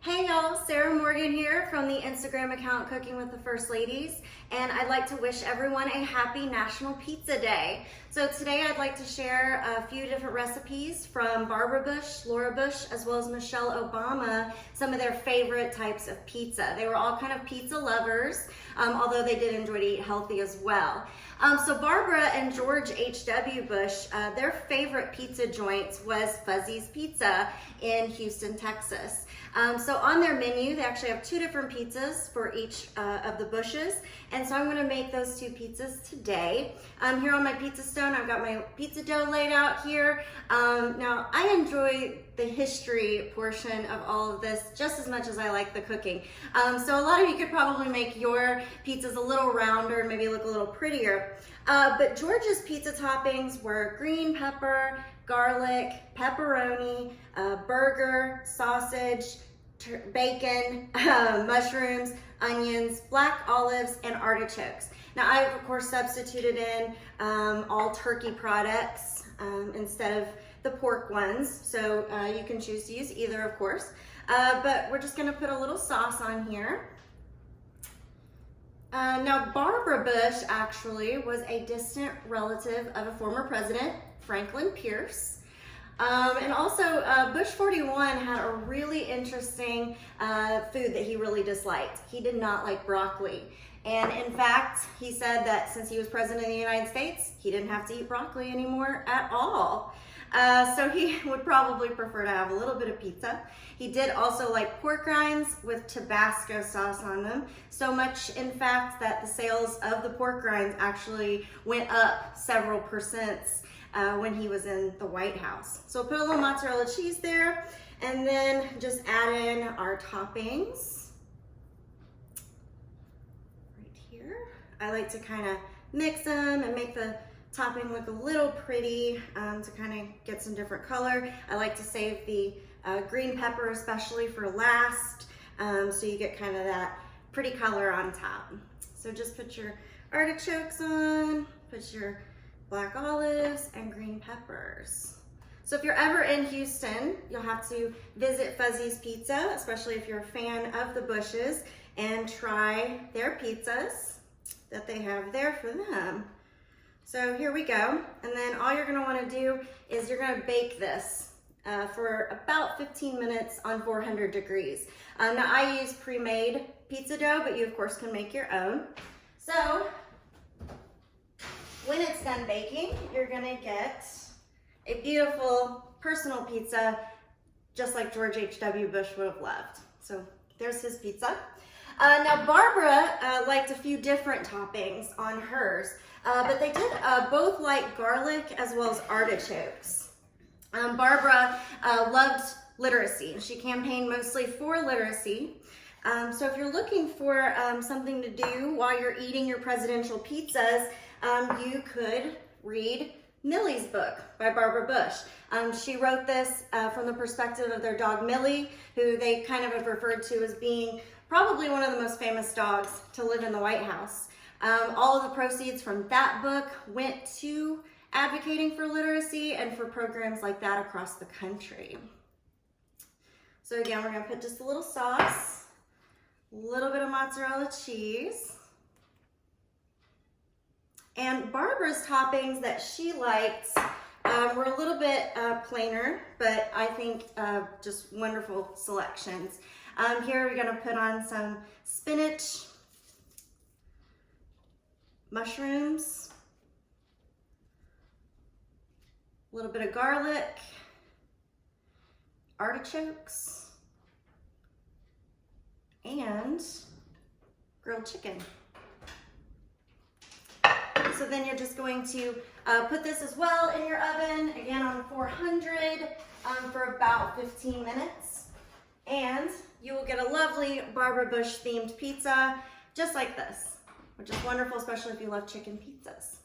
Hey y'all, Sarah Morgan here from the Instagram account Cooking with the First Ladies, and I'd like to wish everyone a happy National Pizza Day. So today I'd like to share a few different recipes from Barbara Bush, Laura Bush, as well as Michelle Obama, some of their favorite types of pizza. They were all kind of pizza lovers, although they did enjoy to eat healthy as well. So Barbara and George H.W. Bush, their favorite pizza joints was Fuzzy's Pizza in Houston, Texas. So on their menu, they actually have two different pizzas for each of the Bushes. And so I'm gonna make those two pizzas today. Here on my pizza stone, I've got my pizza dough laid out here. Now, I enjoy the history portion of all of this just as much as I like the cooking. So a lot of you could probably make your pizzas a little rounder and maybe look a little prettier. But George's pizza toppings were green pepper, garlic, pepperoni, burger, sausage, bacon, mushrooms, onions, black olives, and artichokes. Now I've of course substituted in all turkey products instead of the pork ones, so you can choose to use either of course. But we're just gonna put a little sauce on here. Now Barbara Bush actually was a distant relative of a former president, Franklin Pierce. And also Bush 41 had a really interesting food that he really disliked. He did not like broccoli. And in fact, he said that since he was president of the United States, he didn't have to eat broccoli anymore at all. So he would probably prefer to have a little bit of pizza. He did also like pork rinds with Tabasco sauce on them. So much, in fact, that the sales of the pork rinds actually went up several percents when he was in the White House. So put a little mozzarella cheese there, and then just add in our toppings. Right here. I like to kind of mix them and make the topping look a little pretty to kind of get some different color. I like to save the green pepper especially for last, so you get kind of that pretty color on top. So just put your artichokes on, put your black olives and green peppers. So if you're ever in Houston, you'll have to visit Fuzzy's Pizza, especially if you're a fan of the Bushes, and try their pizzas that they have there for them. So here we go. And then all you're gonna wanna do is you're gonna bake this for about 15 minutes on 400 degrees. Now I use pre-made pizza dough, but you of course can make your own. So when it's done baking, you're gonna get a beautiful personal pizza, just like George H.W. Bush would have loved. So there's his pizza. Now Barbara liked a few different toppings on hers, but they did both like garlic as well as artichokes. Barbara loved literacy. She campaigned mostly for literacy. So if you're looking for something to do while you're eating your presidential pizzas, you could read Millie's book by Barbara Bush. She wrote this from the perspective of their dog Millie, who they kind of have referred to as being probably one of the most famous dogs to live in the White House. All of the proceeds from that book went to advocating for literacy and for programs like that across the country. So again, we're gonna put just a little sauce, a little bit of mozzarella cheese. And Barbara's toppings that she liked were a little bit plainer, but I think just wonderful selections. Here we're gonna put on some spinach, mushrooms, a little bit of garlic, artichokes, and grilled chicken. So then you're just going to put this as well in your oven, again on 400 for about 15 minutes. And you will get a lovely Barbara Bush themed pizza just like this, which is wonderful, especially if you love chicken pizzas.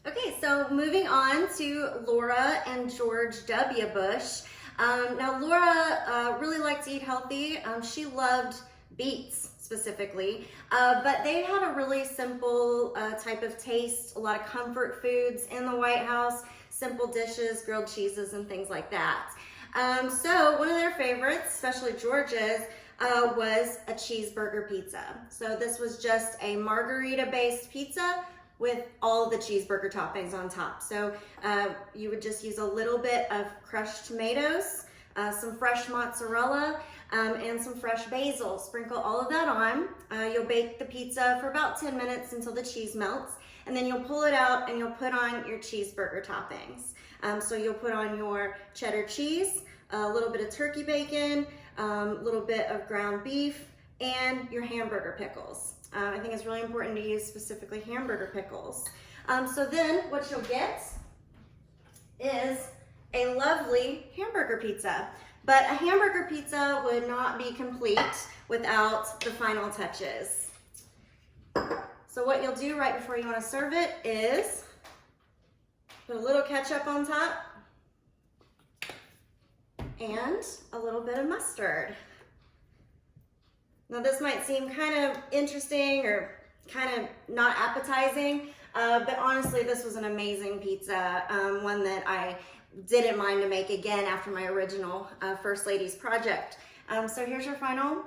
Okay, so moving on to Laura and George W. Bush. Now Laura really liked to eat healthy. She loved beets specifically, but they had a really simple type of taste, a lot of comfort foods in the White House, simple dishes, grilled cheeses, and things like that. So one of their favorites, especially George's, was a cheeseburger pizza. So this was just a margarita-based pizza with all the cheeseburger toppings on top. So you would just use a little bit of crushed tomatoes, some fresh mozzarella, and some fresh basil. Sprinkle all of that on. You'll bake the pizza for about 10 minutes until the cheese melts, and then you'll pull it out and you'll put on your cheeseburger toppings. So you'll put on your cheddar cheese, a little bit of turkey bacon, a little bit of ground beef, and your hamburger pickles. I think it's really important to use specifically hamburger pickles. So then what you'll get is a lovely hamburger pizza. But a hamburger pizza would not be complete without the final touches. So what you'll do right before you want to serve it is put a little ketchup on top and a little bit of mustard. Now this might seem kind of interesting or kind of not appetizing, but honestly this was an amazing pizza, one that I didn't mind to make again after my original First Ladies project. So here's your final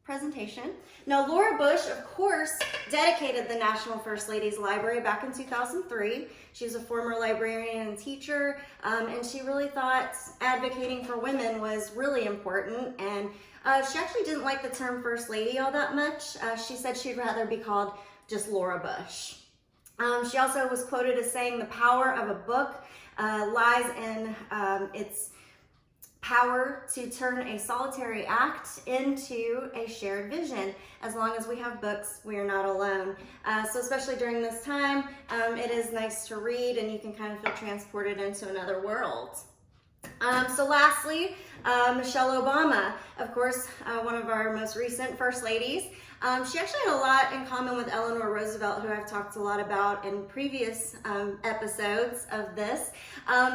presentation. Now Laura Bush, of course, dedicated the National First Ladies Library back in 2003. She was a former librarian and teacher, and she really thought advocating for women was really important, and she actually didn't like the term First Lady all that much. She said she'd rather be called just Laura Bush. She also was quoted as saying the power of a book lies in its power to turn a solitary act into a shared vision. As long as we have books, we are not alone. So especially during this time, it is nice to read and you can kind of feel transported into another world. So lastly, Michelle Obama, of course, one of our most recent First Ladies. She actually had a lot in common with Eleanor Roosevelt, who I've talked a lot about in previous episodes of this.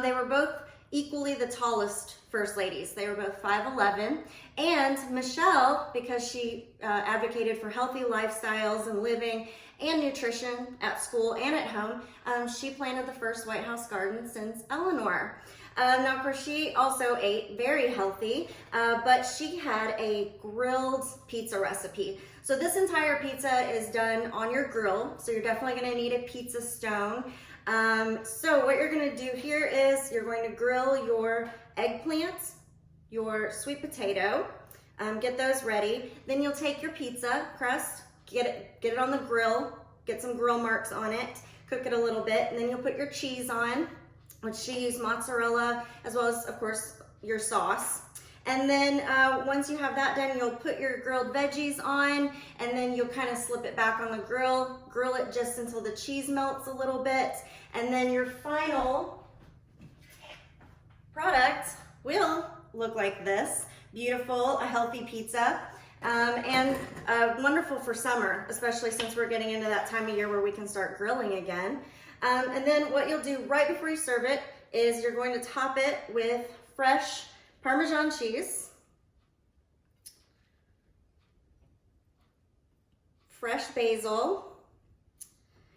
They were both equally the tallest First Ladies. They were both 5'11", and Michelle, because she advocated for healthy lifestyles and living and nutrition at school and at home, she planted the first White House garden since Eleanor. Now, of course, she also ate very healthy, but she had a grilled pizza recipe. So this entire pizza is done on your grill, so you're definitely going to need a pizza stone. So what you're going to do here is you're going to grill your eggplant, your sweet potato, get those ready. Then you'll take your pizza crust, get it on the grill, get some grill marks on it, cook it a little bit, and then you'll put your cheese on, which she used mozzarella, as well as, of course, your sauce. And then once you have that done, you'll put your grilled veggies on, and then you'll kind of slip it back on the grill it just until the cheese melts a little bit, and then your final product will look like this. Beautiful, a healthy pizza, and wonderful for summer, especially since we're getting into that time of year where we can start grilling again. And then what you'll do right before you serve it is you're going to top it with fresh Parmesan cheese, fresh basil,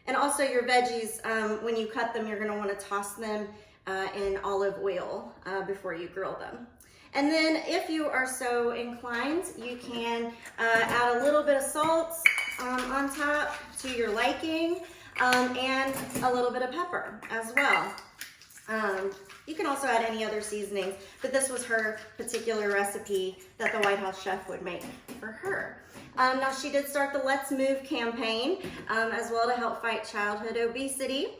and also your veggies, when you cut them, you're going to want to toss them in olive oil before you grill them. And then if you are so inclined, you can add a little bit of salt on top to your liking, and a little bit of pepper as well. You can also add any other seasonings, but this was her particular recipe that the White House chef would make for her. Now she did start the Let's Move campaign as well to help fight childhood obesity.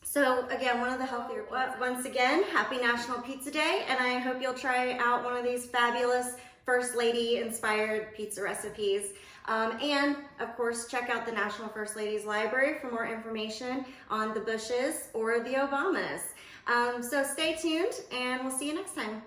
So again, one of the healthier, once again, happy National Pizza Day, and I hope you'll try out one of these fabulous First Lady inspired pizza recipes. And of course, check out the National First Ladies Library for more information on the Bushes or the Obamas. So stay tuned and we'll see you next time.